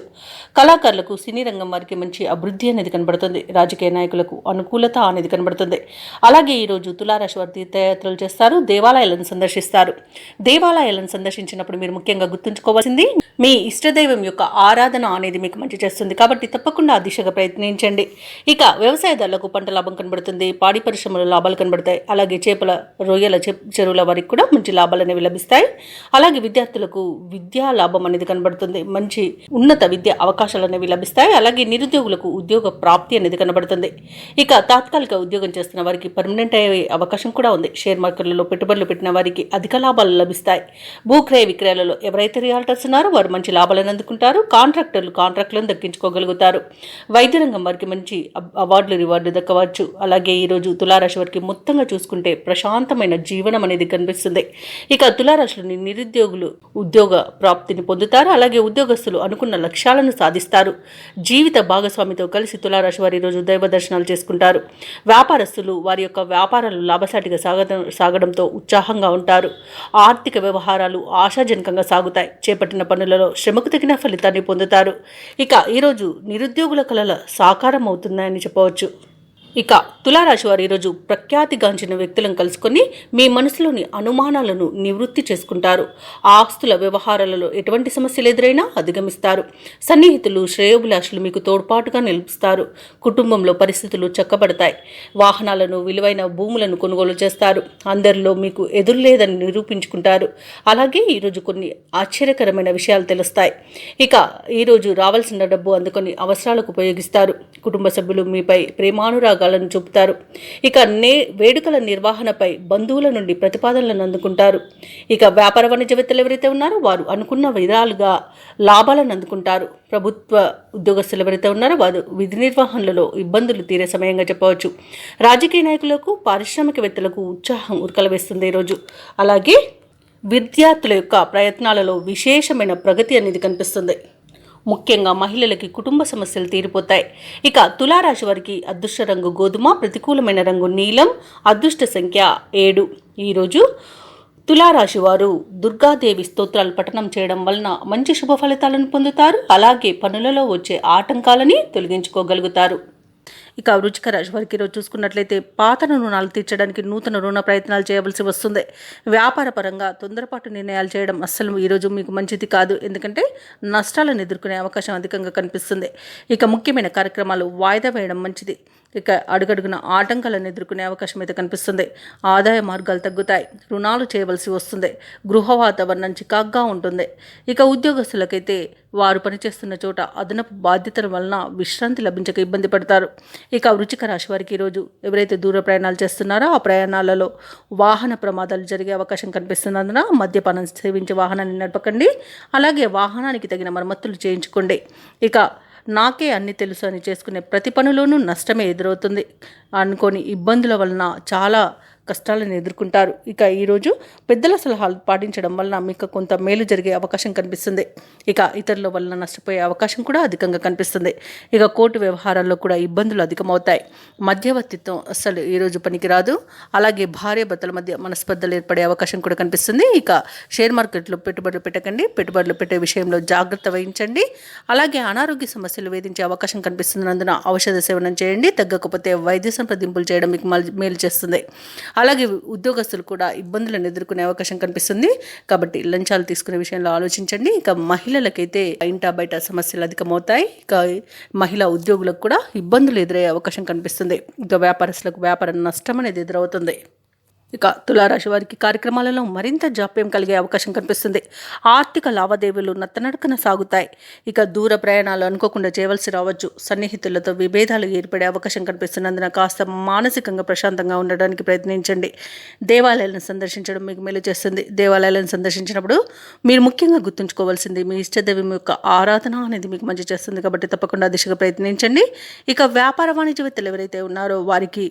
కళాకారులకు, సినీ రంగం వారికి మంచి అభివృద్ధి అనేది కనబడుతుంది. రాజకీయ నాయకులకు అనుకూలత అనేది కనబడుతుంది. అలాగే ఈరోజు తులారాశి వారు తీర్థయాత్రలు చేస్తారు. దేవాలయాలను సందర్శిస్తారు. దేవాలయాలను సందర్శించినప్పుడు మీరు ముఖ్యంగా గుర్తుంచుకోవాల్సింది మీ ఇష్టదైవం యొక్క ఆరాధన అనేది మీకు మంచి చేస్తుంది. కాబట్టి తప్పకుండా ఆ దిశగా ప్రయత్నించండి. ఇక వ్యవసాయదారులకు పంట లాభం కనబడుతుంది. పాడి పరిశ్రమలో లాభాలు కనబడతాయి. అలాగే చేపల, రొయ్యల చెరువుల వారికి కూడా మంచి లాభాలు అనేవి లభిస్తాయి. అలాగే విద్యార్థులకు విద్యా లాభం అనేది కనబడుతుంది. మంచి ఉన్నత విద్య అవకాశాలు అనేవి లభిస్తాయి. అలాగే నిరుద్యోగులకు ఉద్యోగ ప్రాప్తి అనేది కనబడుతుంది. ఇక తాత్కాలిక ఉద్యోగం చేస్తున్న వారికి పర్మనెంట్ అయ్యే అవకాశం కూడా ఉంది. షేర్ మార్కెట్లలో పెట్టుబడులు పెట్టిన వారికి అధిక లాభాలు లభిస్తాయి. భూక్రయ విక్రయాలలో ఎవరైతే రియాల్టర్స్ ఉన్నారో వారు మంచి లాభాలను అందుకుంటారు. కాంట్రాక్టులను దక్కించుకోగలుగుతారు. వైద్య రంగం వారికి మంచి అవార్డులు, రివార్డులు దక్కవచ్చు. అలాగే ఈరోజు తులారాశి వారికి మొత్తంగా చూసుకుంటే ప్రశాంతమైన జీవనం అనేది కనిపిస్తుంది. ఇక తులారాశిలోని నిరుద్యోగులు ఉద్యోగ ప్రాప్తిని పొందుతారు. అలాగే ఉద్యోగస్తులు అనుకున్న లక్ష్యాలను సాధిస్తారు. జీవిత భాగస్వామితో కలిసి తులారాశి వారు ఈరోజు దైవ దర్శనాలు చేసుకుంటారు. వ్యాపారస్తులు వారి యొక్క వ్యాపారాలు లాభసాటిగా సాగడంతో ఉత్సాహంగా ఉంటారు. ఆర్థిక వ్యవహారాలు ఆశాజనకంగా సాగుతాయి. చేపట్టిన పనులలో శ్రమకు తగిన ఫలితాన్ని పొందుతారు. ఇక ఈరోజు నిరుద్యోగుల కలల సాకారం అవుతున్నాయని చెప్పవచ్చు. ఇక తులారాశి వారు ఈరోజు ప్రఖ్యాతిగాంచిన వ్యక్తులను కలుసుకొని మీ మనసులోని అనుమానాలను నివృత్తి చేసుకుంటారు. ఆస్తుల వ్యవహారాలలో ఎటువంటి సమస్యలు ఎదురైనా అధిగమిస్తారు. సన్నిహితులు, శ్రేయోభిలాషులు మీకు తోడ్పాటుగా నిలుస్తారు. కుటుంబంలో పరిస్థితులు చక్కబడతాయి. వాహనాలను, విలువైన భూములను కొనుగోలు చేస్తారు. అందరిలో మీకు ఎదురులేదని నిరూపించుకుంటారు. అలాగే ఈరోజు కొన్ని ఆశ్చర్యకరమైన విషయాలు తెలుస్తాయి. ఇక ఈరోజు రావాల్సిన డబ్బు అందుకొని అవసరాలకు ఉపయోగిస్తారు. కుటుంబ సభ్యులు మీపై ప్రేమానురాగాలను చూపుతారు. ఇక వేడుకల నిర్వహణపై బంధువుల నుండి ప్రతిపాదనలను అందుకుంటారు. ఇక వ్యాపార వాణిజ్యవేత్తలు ఎవరైతే ఉన్నారో వారు అనుకున్న విధాలుగా లాభాలను అందుకుంటారు. ప్రభుత్వ ఉద్యోగస్తులు ఎవరైతే ఉన్నారో వారు విధి నిర్వహణలో ఇబ్బందులు తీరే సమయంగా చెప్పవచ్చు. రాజకీయ నాయకులకు, పారిశ్రామికవేత్తలకు ఉత్సాహం ఉరకలవేస్తుంది ఈరోజు. అలాగే విద్యార్థుల యొక్క ప్రయత్నాలలో విశేషమైన ప్రగతి అనేది కనిపిస్తుంది. ముఖ్యంగా మహిళలకి కుటుంబ సమస్యలు తీరిపోతాయి. ఇక తులారాశి వారికి అదృష్ట రంగు గోధుమ, ప్రతికూలమైన రంగు నీలం, అదృష్ట సంఖ్య 7. ఈరోజు తులారాశి వారు దుర్గాదేవి స్తోత్రాలు పఠనం చేయడం వలన మంచి శుభ ఫలితాలను పొందుతారు. అలాగే పనులలో వచ్చే ఆటంకాలని తొలగించుకోగలుగుతారు. ఇక వృశ్చిక రాశి వారికి ఈరోజు చూసుకున్నట్లయితే పాత రుణాలు తీర్చడానికి నూతన రుణ ప్రయత్నాలు చేయవలసి వస్తుంది. వ్యాపార పరంగా తొందరపాటు నిర్ణయాలు చేయడం అస్సలు ఈరోజు మీకు మంచిది కాదు. ఎందుకంటే నష్టాలను ఎదుర్కొనే అవకాశం అధికంగా కనిపిస్తుంది. ఇక ముఖ్యమైన కార్యక్రమాలు వాయిదా వేయడం మంచిది. ఇక అడుగడుగున ఆటంకాలను ఎదుర్కొనే అవకాశం అయితే కనిపిస్తుంది. ఆదాయ మార్గాలు తగ్గుతాయి. రుణాలు చేయవలసి వస్తుంది. గృహ వాతావరణం చికాగ్గా ఉంటుంది. ఇక ఉద్యోగస్తులకైతే వారు పనిచేస్తున్న చోట అదనపు బాధ్యతల వలన విశ్రాంతి లభించక ఇబ్బంది పడతారు. ఇక వృశ్చిక రాశి వారికి ఈరోజు ఎవరైతే దూర ప్రయాణాలు చేస్తున్నారో ఆ ప్రయాణాలలో వాహన ప్రమాదాలు జరిగే అవకాశం కనిపిస్తున్నందున మద్యపానం సేవించి వాహనాన్ని నడపకండి. అలాగే వాహనానికి తగిన మరమ్మతులు చేయించుకోండి. ఇక నాకే అన్ని తెలుసు అని చేసుకునే ప్రతి పనిలోనూ నష్టమే ఎదురవుతుంది అనుకోని ఇబ్బందుల వలన చాలా కష్టాలను ఎదుర్కొంటారు. ఇక ఈరోజు పెద్దల సలహాలు పాటించడం వలన మీకు కొంత మేలు జరిగే అవకాశం కనిపిస్తుంది. ఇక ఇతరుల వలన నష్టపోయే అవకాశం కూడా అధికంగా కనిపిస్తుంది. ఇక కోర్టు వ్యవహారాల్లో కూడా ఇబ్బందులు అధికమవుతాయి. మధ్యవర్తిత్వం అస్సలు ఈరోజు పనికిరాదు. అలాగే భార్యాభర్తల మధ్య మనస్పర్ధలు ఏర్పడే అవకాశం కూడా కనిపిస్తుంది. ఇక షేర్ మార్కెట్లో పెట్టుబడులు పెట్టకండి. పెట్టుబడులు పెట్టే విషయంలో జాగ్రత్త వహించండి. అలాగే అనారోగ్య సమస్యలు వేధించే అవకాశం కనిపిస్తున్నందున ఔషధ సేవనం చేయండి. తగ్గకపోతే వైద్య సంప్రదింపులు చేయడం మీకు మేలు చేస్తుంది. అలాగే ఉద్యోగస్తులు కూడా ఇబ్బందులను ఎదుర్కొనే అవకాశం కనిపిస్తుంది. కాబట్టి లంచాలు తీసుకునే విషయంలో ఆలోచించండి. ఇక మహిళలకైతే ఇంటా బయట సమస్యలు అధికమవుతాయి. ఇక మహిళా ఉద్యోగులకు కూడా ఇబ్బందులు ఎదురయ్యే అవకాశం కనిపిస్తుంది. ఇక వ్యాపారస్తులకు వ్యాపార నష్టం అనేది ఎదురవుతుంది. ఇక తులారాశి వారికి కార్యక్రమాలలో మరింత జాప్యం కలిగే అవకాశం కనిపిస్తుంది. ఆర్థిక లావాదేవీలు నత్తనడకన సాగుతాయి. ఇక దూర ప్రయాణాలు అనుకోకుండా చేయవలసి రావచ్చు. సన్నిహితులతో విభేదాలు ఏర్పడే అవకాశం కనిపిస్తున్నందున కాస్త మానసికంగా ప్రశాంతంగా ఉండడానికి ప్రయత్నించండి. దేవాలయాలను సందర్శించడం మీకు మేలు చేస్తుంది. దేవాలయాలను సందర్శించినప్పుడు మీరు ముఖ్యంగా గుర్తుంచుకోవాల్సింది మీ ఇష్టదైవం యొక్క ఆరాధన అనేది మీకు మంచి చేస్తుంది. కాబట్టి తప్పకుండా దిశగా ప్రయత్నించండి. ఇక వ్యాపార వాణిజ్యవేత్తలు ఎవరైతే ఉన్నారో వారికి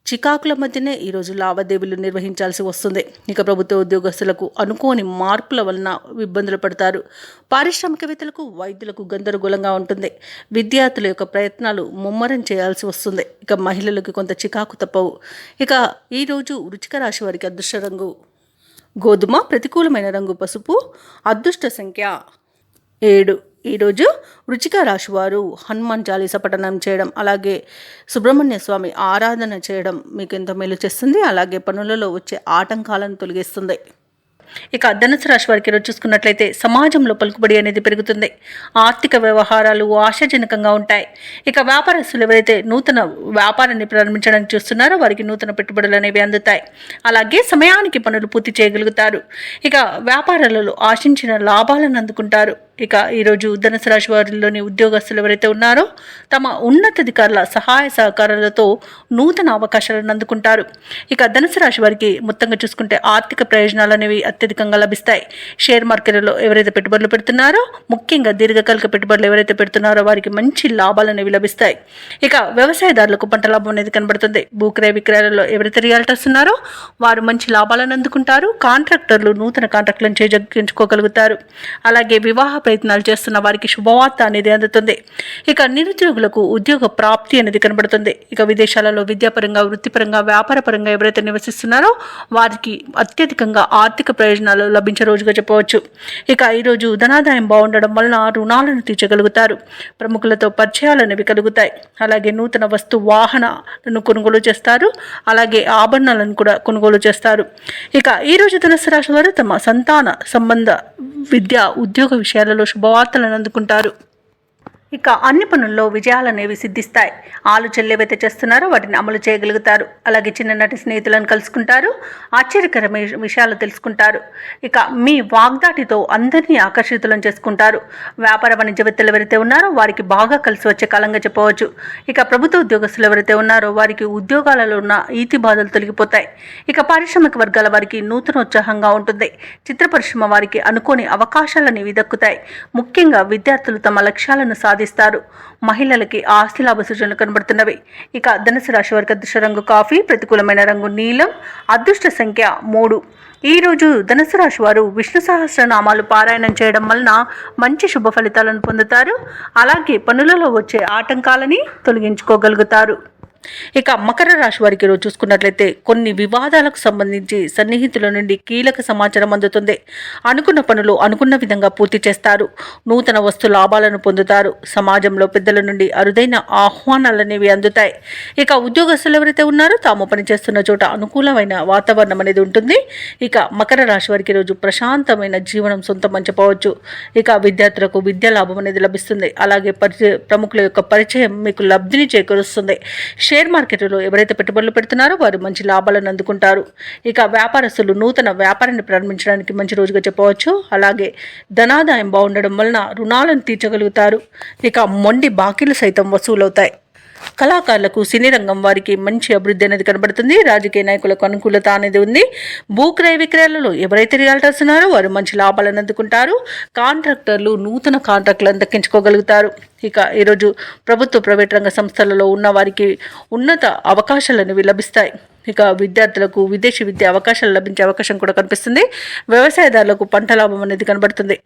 చికాకుల మధ్యనే ఈరోజు లావాదేవీలు నిర్వహించాల్సి వస్తుంది. ఇక ప్రభుత్వ ఉద్యోగస్తులకు అనుకోని మార్పుల వలన ఇబ్బందులు పడతారు. పారిశ్రామికవేత్తలకు వైద్యులకు గందరగోళంగా ఉంటుంది. విద్యార్థుల యొక్క ప్రయత్నాలు ముమ్మరం చేయాల్సి వస్తుంది. ఇక మహిళలకు కొంత చికాకు తప్పవు. ఇక ఈరోజు వృశ్చిక రాశి వారికి అదృష్ట రంగు గోధుమ, ప్రతికూలమైన రంగు పసుపు, అదృష్ట సంఖ్య 7. ఈరోజు వృశ్చిక రాశి వారు హనుమాన్ చాలీస పఠనం చేయడం, అలాగే సుబ్రహ్మణ్య స్వామి ఆరాధన చేయడం మీకు ఎంతో మేలు చేస్తుంది. అలాగే పనులలో వచ్చే ఆటంకాలను తొలగిస్తుంది. ఇక ధనుసు రాశి వారికి ఈరోజు చూసుకున్నట్లయితే సమాజంలో పలుకుబడి అనేది పెరుగుతుంది. ఆర్థిక వ్యవహారాలు ఆశాజనకంగా ఉంటాయి. ఇక వ్యాపారస్తులు ఎవరైతే నూతన వ్యాపారాన్ని ప్రారంభించడానికి చూస్తున్నారో వారికి నూతన పెట్టుబడులు అనేవి అందుతాయి. అలాగే సమయానికి పనులు పూర్తి చేయగలుగుతారు. ఇక వ్యాపారాలలో ఆశించిన లాభాలను అందుకుంటారు. ఇక ఈరోజు ధనుసు రాశి వారిలోని ఉద్యోగస్తులు ఎవరైతే ఉన్నారో తమ ఉన్నతాధికారుల సహాయ సహకారాలతో నూతన అవకాశాలను అందుకుంటారు. ఇక ధనుసు రాశి వారికి మొత్తంగా చూసుకుంటే ఆర్థిక ప్రయోజనాలు అనేవి అత్యధికంగా లభిస్తాయి. షేర్ మార్కెట్లో ఎవరైతే పెట్టుబడులు పెడుతున్నారో, ముఖ్యంగా దీర్ఘకాలిక పెట్టుబడులు ఎవరైతే పెడుతున్నారో వారికి మంచి లాభాలు అనేవి లభిస్తాయి. ఇక వ్యవసాయదారులకు పంట లాభం అనేది కనబడుతుంది. భూక్రయ విక్రయాలలో ఎవరైతే రియాల్టర్స్ ఉన్నారో వారు మంచి లాభాలను అందుకుంటారు. కాంట్రాక్టర్లు నూతన కాంట్రాక్టులను చేజిక్కించుకోగలుగుతారు. అలాగే వివాహ ప్రయత్నాలు చేస్తున్న వారికి శుభవార్త అనేది అందుతుంది. ఇక నిరుద్యోగులకు ఉద్యోగ ప్రాప్తి అనేది కనబడుతుంది. ఇక విదేశాలలో విద్యాపరంగా, వృత్తిపరంగా, వ్యాపారపరంగా ఎవరైతే నివసిస్తున్నారో వారికి అత్యధికంగా ఆర్థిక ప్రయోజనాలు లభించే రోజుగా చెప్పవచ్చు. ఇక ఈరోజు ధనాదాయం బాగుండడం వలన రుణాలను తీర్చగలుగుతారు. ప్రముఖులతో పరిచయాలు అనేవి కలుగుతాయి. అలాగే నూతన వస్తు వాహనాలను కొనుగోలు చేస్తారు. అలాగే ఆభరణాలను కూడా కొనుగోలు చేస్తారు. ఇక ఈరోజు ధనుసు రాశి వారు తమ సంతాన సంబంధ విద్య, ఉద్యోగ విషయాలలో శుభవార్తలను అందుకుంటారు. ఇక అన్ని పనుల్లో విజయాలనేవి సిద్ధిస్తాయి. ఆలోచనలు ఏవైతే చేస్తున్నారో వాటిని అమలు చేయగలుగుతారు. అలాగే చిన్ననాటి స్నేహితులను కలుసుకుంటారు. ఆశ్చర్యకరమైన విషయాలు తెలుసుకుంటారు. ఇక మీ వాగ్దాటితో అందరినీ ఆకర్షితులను చేసుకుంటారు. వ్యాపార వాణిజ్యవేత్తలు ఎవరైతే ఉన్నారో వారికి బాగా కలిసి వచ్చే కాలంగా చెప్పవచ్చు. ఇక ప్రభుత్వ ఉద్యోగస్తులు ఎవరైతే ఉన్నారో వారికి ఉద్యోగాలలో ఉన్న ఈతి బాధలు తొలగిపోతాయి. ఇక పారిశ్రామిక వర్గాల వారికి నూతనోత్సాహంగా ఉంటుంది. చిత్ర పరిశ్రమ వారికి అనుకోని అవకాశాలనేవి దక్కుతాయి. ముఖ్యంగా విద్యార్థులు తమ లక్ష్యాలను సాధిస్తారు. మహిళలకి ఆస్తి లాభ సూచనలు కనబడుతున్నవి. ఇక ధనుసు రాశి వారికి అదృష్ట రంగు కాఫీ, ప్రతికూలమైన రంగు నీలం, అదృష్ట సంఖ్య 3. ఈరోజు ధనుసు రాశి వారు విష్ణు సహస్రనామాలు పారాయణం చేయడం వలన మంచి శుభ ఫలితాలను పొందుతారు. అలాగే పనులలో వచ్చే ఆటంకాలని తొలగించుకోగలుగుతారు. ఇక మకర రాశి వారికి రోజు చూసుకున్నట్లయితే కొన్ని వివాదాలకు సంబంధించి సన్నిహితుల నుండి కీలక సమాచారం అందుతుంది. అనుకున్న పనులు అనుకున్న విధంగా పూర్తి చేస్తారు. నూతన వస్తు లాభాలను పొందుతారు. సమాజంలో పెద్దల నుండి అరుదైన ఆహ్వానాలనేవి అందుతాయి. ఇక ఉద్యోగస్తులు ఎవరైతే ఉన్నారో తాము పనిచేస్తున్న చోట అనుకూలమైన వాతావరణం అనేది ఉంటుంది. ఇక మకర రాశి వారికి రోజు ప్రశాంతమైన జీవనం సొంతం చెప్పవచ్చు. ఇక విద్యార్థులకు విద్యా లాభం అనేది లభిస్తుంది. అలాగే ప్రముఖుల యొక్క పరిచయం మీకు లబ్ధిని చేకూరుస్తుంది. షేర్ మార్కెట్లో ఎవరైతే పెట్టుబడులు పెడుతున్నారో వారు మంచి లాభాలను అందుకుంటారు. ఇక వ్యాపారస్తులు నూతన వ్యాపారాన్ని ప్రారంభించడానికి మంచి రోజుగా చెప్పవచ్చు. అలాగే ధనాదాయం బాగుండడం వలన రుణాలను తీర్చగలుగుతారు. ఇక మొండి బాకీలు సైతం వసూలవుతాయి. కళాకారులకు, సినీ రంగం వారికి మంచి అభివృద్ధి అనేది కనబడుతుంది. రాజకీయ నాయకులకు అనుకూలత అనేది ఉంది. భూక్రయ విక్రయాలలో ఎవరైతే రియాల్టర్స్ ఉన్నారో వారు మంచి లాభాలను అందుకుంటారు. కాంట్రాక్టర్లు నూతన కాంట్రాక్టులను దక్కించుకోగలుగుతారు. ఇక ఈరోజు ప్రభుత్వ, ప్రైవేట్ రంగ సంస్థలలో ఉన్న వారికి ఉన్నత అవకాశాలు అనేవి లభిస్తాయి. ఇక విద్యార్థులకు విదేశీ విద్య అవకాశాలు లభించే అవకాశం కూడా కనిపిస్తుంది. వ్యవసాయదారులకు పంట లాభం అనేది కనబడుతుంది.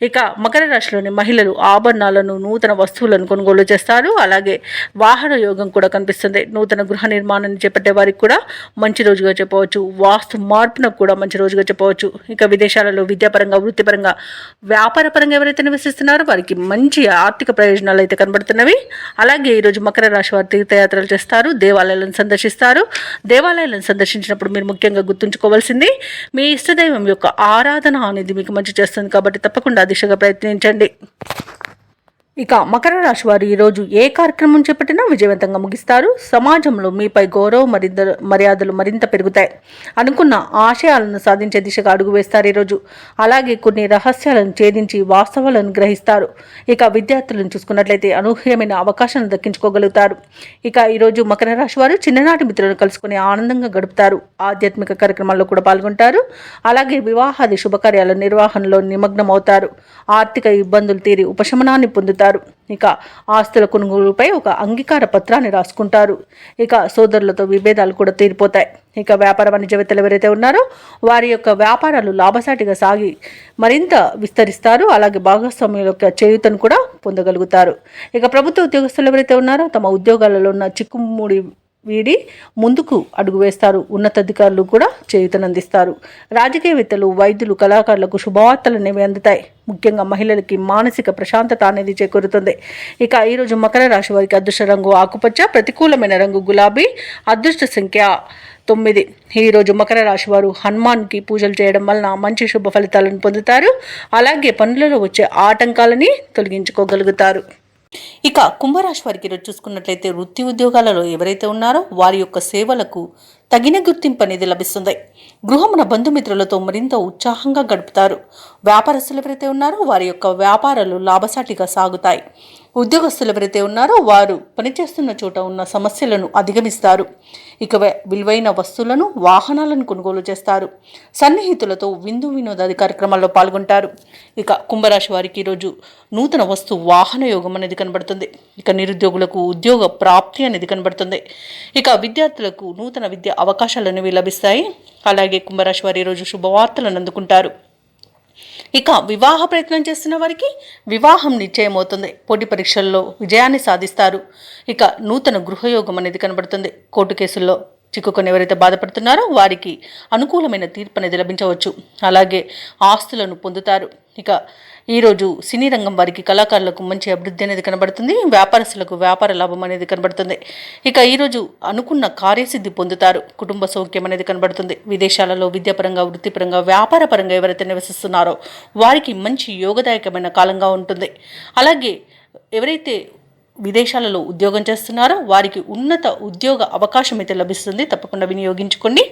ఇక మకర రాశిలోని మహిళలు ఆభరణాలను, నూతన వస్తువులను కొనుగోలు చేస్తారు. అలాగే వాహన యోగం కూడా కనిపిస్తుంది. నూతన గృహ నిర్మాణాన్ని చేపట్టే వారికి కూడా మంచి రోజుగా చెప్పవచ్చు. వాస్తు మార్పునకు కూడా మంచి రోజుగా చెప్పవచ్చు. ఇక విదేశాలలో విద్యాపరంగా, వృత్తిపరంగా, వ్యాపారపరంగా ఎవరైతే నివసిస్తున్నారో వారికి మంచి ఆర్థిక ప్రయోజనాలు అయితే కనబడుతున్నవి. అలాగే ఈరోజు మకర రాశి వారు తీర్థయాత్రలు చేస్తారు, దేవాలయాలను సందర్శిస్తారు. దేవాలయాలను సందర్శించినప్పుడు మీరు ముఖ్యంగా గుర్తుంచుకోవాల్సింది మీ ఇష్టదైవం యొక్క ఆరాధన అనేది మీకు మంచి చేస్తుంది కాబట్టి తప్పకుండా ఆ దిశగా ప్రయత్నించండి. ఇక మకర రాశి వారు ఈరోజు ఏ కార్యక్రమం చేపట్టినా విజయవంతంగా ముగిస్తారు. సమాజంలో మీపై గౌరవ మర్యాదలు మరింత పెరుగుతాయి. అనుకున్న ఆశయాలను సాధించే దిశగా అడుగు వేస్తారు ఈరోజు. అలాగే కొన్ని రహస్యాలను ఛేదించి వాస్తవాలను గ్రహిస్తారు. ఇక విద్యార్థులను చూసుకున్నట్లయితే అనూహ్యమైన అవకాశాలను దక్కించుకోగలుగుతారు. ఇక ఈరోజు మకర రాశి వారు చిన్ననాటి మిత్రులను కలుసుకుని ఆనందంగా గడుపుతారు. ఆధ్యాత్మిక కార్యక్రమాల్లో కూడా పాల్గొంటారు. అలాగే వివాహాది శుభకార్యాల నిర్వహణలో నిమగ్నమవుతారు. ఆర్థిక ఇబ్బందులు తీరి ఉపశమనాన్ని పొందుతారు. ఇక ఆస్తుల కొనుగోలుపై ఒక అంగీకార పత్రాన్ని రాసుకుంటారు. ఇక సోదరులతో విభేదాలు కూడా తీరిపోతాయి. ఇక వ్యాపార వాణిజ్యవేత్తలు ఎవరైతే ఉన్నారో వారి యొక్క వ్యాపారాలు లాభసాటిగా సాగి మరింత విస్తరిస్తారు. అలాగే భాగస్వామ్యుల యొక్క చేయూతను కూడా పొందగలుగుతారు. ఇక ప్రభుత్వ ఉద్యోగస్తులు ఎవరైతే ఉన్నారో తమ ఉద్యోగాలలో ఉన్న చిక్కుముడి వీడి ముందుకు అడుగు వేస్తారు. ఉన్నతాధికారులు కూడా చేయూతనందిస్తారు. రాజకీయవేత్తలు, వైద్యులు, కళాకారులకు శుభవార్తలు అనేవి అందుతాయి. ముఖ్యంగా మహిళలకి మానసిక ప్రశాంతత అనేది చేకూరుతుంది. ఇక ఈరోజు మకర రాశి వారికి అదృష్ట రంగు ఆకుపచ్చ, ప్రతికూలమైన రంగు గులాబీ, అదృష్ట సంఖ్య 9. ఈరోజు మకర రాశి వారు హనుమాన్కి పూజలు చేయడం వలన మంచి శుభ ఫలితాలను పొందుతారు. అలాగే పనులలో వచ్చే ఆటంకాలని తొలగించుకోగలుగుతారు. ఇక కుంభరాశి వారికి ఈరోజు చూసుకున్నట్లయితే వృత్తి ఉద్యోగాలలో ఎవరైతే ఉన్నారో వారి యొక్క సేవలకు తగిన గుర్తింపు అనేది లభిస్తుంది. గృహమున బంధుమిత్రులతో మరింత ఉత్సాహంగా గడుపుతారు. వ్యాపారస్తులు ఎవరైతే ఉన్నారో వారి యొక్క వ్యాపారాలు లాభసాటిగా సాగుతాయి. ఉద్యోగస్తులు ఎవరైతే ఉన్నారో వారు పనిచేస్తున్న చోట ఉన్న సమస్యలను అధిగమిస్తారు. ఇక విలువైన వస్తువులను, వాహనాలను కొనుగోలు చేస్తారు. సన్నిహితులతో విందు వినోదాది కార్యక్రమాల్లో పాల్గొంటారు. ఇక కుంభరాశి వారికి ఈరోజు నూతన వస్తు వాహన యోగం అనేది కనబడుతుంది. ఇక నిరుద్యోగులకు ఉద్యోగ ప్రాప్తి అనేది కనబడుతుంది. ఇక విద్యార్థులకు నూతన విద్య అవకాశాలు అనేవి లభిస్తాయి. అలాగే కుంభరాశి వారు ఈరోజు శుభవార్తలను అందుకుంటారు. ఇక వివాహ ప్రయత్నం చేస్తున్న వారికి వివాహం నిశ్చయమవుతుంది. పోటీ పరీక్షల్లో విజయాన్ని సాధిస్తారు. ఇక నూతన గృహయోగం అనేది కనబడుతుంది. కోర్టు కేసుల్లో చిక్కుకొని ఎవరైతే బాధపడుతున్నారో వారికి అనుకూలమైన తీర్పు అనేది లభించవచ్చు. అలాగే ఆస్తులను పొందుతారు. ఇక ఈరోజు సినీ రంగం వారికి, కళాకారులకు మంచి అభివృద్ధి అనేది కనబడుతుంది. వ్యాపారస్తులకు వ్యాపార లాభం అనేది కనబడుతుంది. ఇక ఈరోజు అనుకున్న కార్యసిద్ధి పొందుతారు. కుటుంబ సౌఖ్యం అనేది కనబడుతుంది. విదేశాలలో విద్యాపరంగా, వృత్తిపరంగా, వ్యాపారపరంగా ఎవరైతే నివసిస్తున్నారో వారికి మంచి యోగదాయకమైన కాలంగా ఉంటుంది. అలాగే ఎవరైతే విదేశాలలో ఉద్యోగం చేస్తున్నారో వారికి ఉన్నత ఉద్యోగ అవకాశం అయితే లభిస్తుంది. తప్పకుండా వినియోగించుకోండి.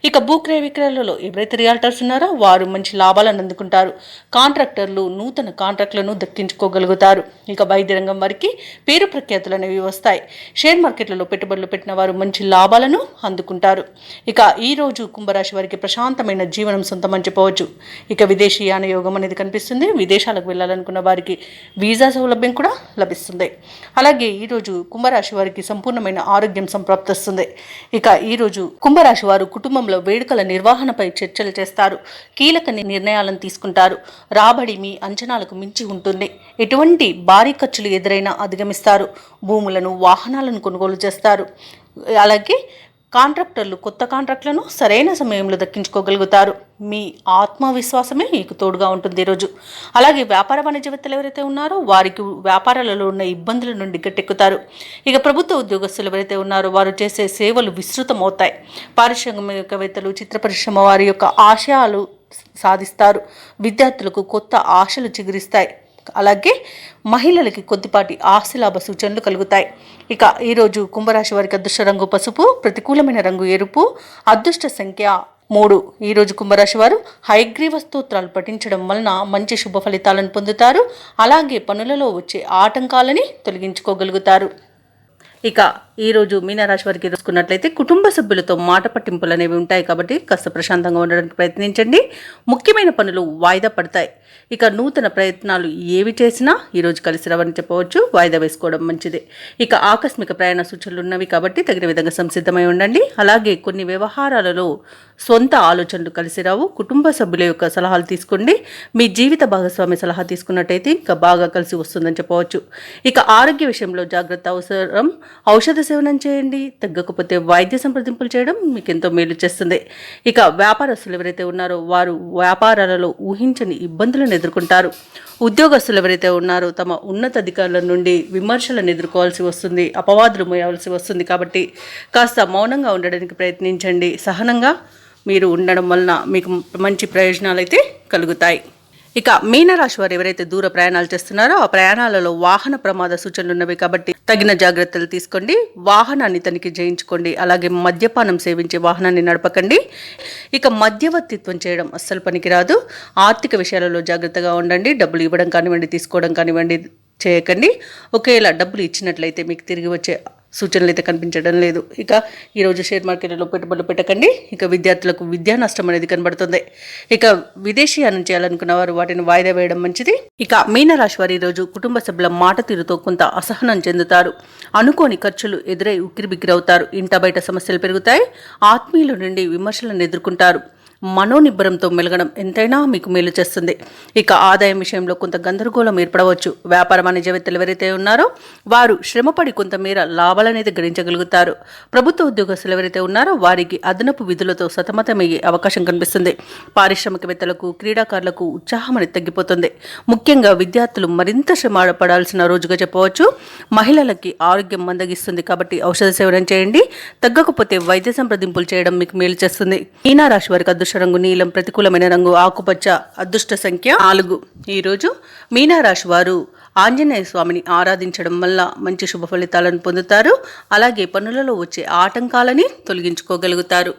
ఇక భూక్రయ విక్రయాలలో ఎవరైతే రియాల్టర్స్ ఉన్నారో వారు మంచి లాభాలను అందుకుంటారు. కాంట్రాక్టర్లు నూతన కాంట్రాక్టులను దక్కించుకోగలుగుతారు. ఇక వైద్య రంగం వారికి పేరు ప్రఖ్యాతులు అనేవి వస్తాయి. షేర్ మార్కెట్లలో పెట్టుబడులు పెట్టిన వారు మంచి లాభాలను అందుకుంటారు. ఇక ఈరోజు కుంభరాశి వారికి ప్రశాంతమైన జీవనం సొంతమని చెప్పవచ్చు. ఇక విదేశీయాన యోగం అనేది కనిపిస్తుంది. విదేశాలకు వెళ్ళాలనుకున్న వారికి వీసా సౌలభ్యం కూడా లభిస్తుంది. అలాగే ఈరోజు కుంభరాశి వారికి సంపూర్ణమైన ఆరోగ్యం సంప్రాప్తిస్తుంది. ఇక ఈరోజు కుంభరాశి వారు కుటుంబంలో వేడుకల నిర్వహణపై చర్చలు చేస్తారు. కీలక నిర్ణయాలను తీసుకుంటారు. రాబడి మీ అంచనాలకు మించి ఉంటుంది. ఎటువంటి భారీ ఖర్చులు ఎదురైనా అధిగమిస్తారు. భూములను, వాహనాలను కొనుగోలు చేస్తారు. అలాగే కాంట్రాక్టర్లు కొత్త కాంట్రాక్టులను సరైన సమయంలో దక్కించుకోగలుగుతారు. మీ ఆత్మవిశ్వాసమే మీకు తోడుగా ఉంటుంది ఈరోజు. అలాగే వ్యాపార వాణిజ్యవేత్తలు ఎవరైతే ఉన్నారో వారికి వ్యాపారాలలో ఉన్న ఇబ్బందుల నుండి గట్టెక్కుతారు. ఇక ప్రభుత్వ ఉద్యోగస్తులు ఎవరైతే ఉన్నారో వారు చేసే సేవలు విస్తృతమవుతాయి. పారిశ్రామికవేత్తలు, చిత్ర పరిశ్రమ వారి యొక్క ఆశయాలు సాధిస్తారు. విద్యార్థులకు కొత్త ఆశలు చిగురిస్తాయి. అలాగే మహిళలకి కొద్దిపాటి ఆస్తిలాభ సూచనలు కలుగుతాయి. ఇక ఈరోజు కుంభరాశి వారికి అదృష్ట రంగు పసుపు, ప్రతికూలమైన రంగు ఎరుపు, అదృష్ట సంఖ్య 3. ఈరోజు కుంభరాశి వారు హయగ్రీవ స్తోత్రాలు పఠించడం వలన మంచి శుభ ఫలితాలను పొందుతారు. అలాగే పనులలో వచ్చే ఆటంకాలని తొలగించుకోగలుగుతారు. ఇక ఈరోజు మీనరాశి వారికి చూసుకున్నట్లయితే కుటుంబ సభ్యులతో మాట పట్టింపులు అనేవి ఉంటాయి కాబట్టి కాస్త ప్రశాంతంగా ఉండడానికి ప్రయత్నించండి. ముఖ్యమైన పనులు వాయిదా పడతాయి. ఇక నూతన ప్రయత్నాలు ఏవి చేసినా ఈరోజు కలిసి రావని చెప్పవచ్చు. వాయిదా వేసుకోవడం మంచిదే. ఇక ఆకస్మిక ప్రయాణ సూచనలు ఉన్నవి కాబట్టి తగిన విధంగా సంసిద్ధమై ఉండండి. అలాగే కొన్ని వ్యవహారాలలో సొంత ఆలోచనలు కలిసి రావు. కుటుంబ సభ్యుల యొక్క సలహాలు తీసుకోండి. మీ జీవిత భాగస్వామి సలహా తీసుకున్నట్టయితే ఇంకా బాగా కలిసి వస్తుందని చెప్పవచ్చు. ఇక ఆరోగ్య విషయంలో జాగ్రత్త అవసరం. ఔషధ సేవనం చేయండి. తగ్గకపోతే వైద్య సంప్రదింపులు చేయడం మీకు ఎంతో మేలు చేస్తుంది. ఇక వ్యాపారస్తులు ఎవరైతే ఉన్నారో వారు వ్యాపారాలలో ఊహించని ఇబ్బందులను ఎదుర్కొంటారు. ఉద్యోగస్తులు ఎవరైతే ఉన్నారో తమ ఉన్నతాధికారుల నుండి విమర్శలను ఎదుర్కోవాల్సి వస్తుంది, అపవాదులు మోయాల్సి వస్తుంది. కాబట్టి కాస్త మౌనంగా ఉండడానికి ప్రయత్నించండి. సహనంగా మీరు ఉండడం వలన మీకు మంచి ప్రయోజనాలు అయితే కలుగుతాయి. ఇక మీనరాశి వారు ఎవరైతే దూర ప్రయాణాలు చేస్తున్నారో ఆ ప్రయాణాలలో వాహన ప్రమాద సూచనలు ఉన్నవి కాబట్టి తగిన జాగ్రత్తలు తీసుకోండి. వాహనాన్ని తనిఖీ చేయించుకోండి. అలాగే మద్యపానం సేవించే వాహనాన్ని నడపకండి. ఇక మధ్యవర్తిత్వం చేయడం అస్సలు పనికిరాదు. ఆర్థిక విషయాలలో జాగ్రత్తగా ఉండండి. డబ్బులు ఇవ్వడం కానివ్వండి, తీసుకోవడం కానివ్వండి చేయకండి. ఒకేలా డబ్బులు ఇచ్చినట్లయితే మీకు తిరిగి వచ్చే సూచనలు అయితే కనిపించడం లేదు. ఇక ఈరోజు షేర్ మార్కెట్లో పెట్టుబడులు పెట్టకండి. ఇక విద్యార్థులకు విద్యా నష్టం అనేది కనబడుతుంది. ఇక విదేశీయానం చేయాలనుకున్న వారు వాటిని వాయిదా వేయడం మంచిది. ఇక మీనరాశి వారు ఈరోజు కుటుంబ సభ్యుల మాట తీరుతో కొంత అసహనం చెందుతారు. అనుకోని ఖర్చులు ఎదురై ఉక్కిరిబిక్కిరవుతారు. ఇంట బయట సమస్యలు పెరుగుతాయి. ఆత్మీయుల నుండి విమర్శలను ఎదుర్కొంటారు. మనోనిబ్బరంతో మెలగడం ఎంతైనా మీకు మేలు చేస్తుంది. ఇక ఆదాయం విషయంలో కొంత గందరగోళం ఏర్పడవచ్చు. వ్యాపార వాణిజ్యవేత్తలు ఎవరైతే ఉన్నారో వారు శ్రమపడి కొంతమేర లాభాలనేది గడించగలుగుతారు. ప్రభుత్వ ఉద్యోగస్తులు ఎవరైతే ఉన్నారో వారికి అదనపు విధులతో సతమతమయ్యే అవకాశం కనిపిస్తుంది. పారిశ్రామికవేత్తలకు, క్రీడాకారులకు ఉత్సాహం అనేది తగ్గిపోతుంది. ముఖ్యంగా విద్యార్థులు మరింత శ్రమ పడాల్సిన రోజుగా చెప్పవచ్చు. మహిళలకి ఆరోగ్యం మందగిస్తుంది కాబట్టి ఔషధ సేవనం చేయండి. తగ్గకపోతే వైద్య సంప్రదింపులు చేయడం మీకు మేలు చేస్తుంది. మీనరాశి వారికి అదృష్ట రంగు నీలం, ప్రతికూలమైన రంగు ఆకుపచ్చ, అదృష్ట సంఖ్య 4. ఈరోజు మీనరాశి వారు ఆంజనేయ స్వామిని ఆరాధించడం వల్ల మంచి శుభ ఫలితాలను పొందుతారు. అలాగే పనులలో వచ్చే ఆటంకాలని తొలగించుకోగలుగుతారు.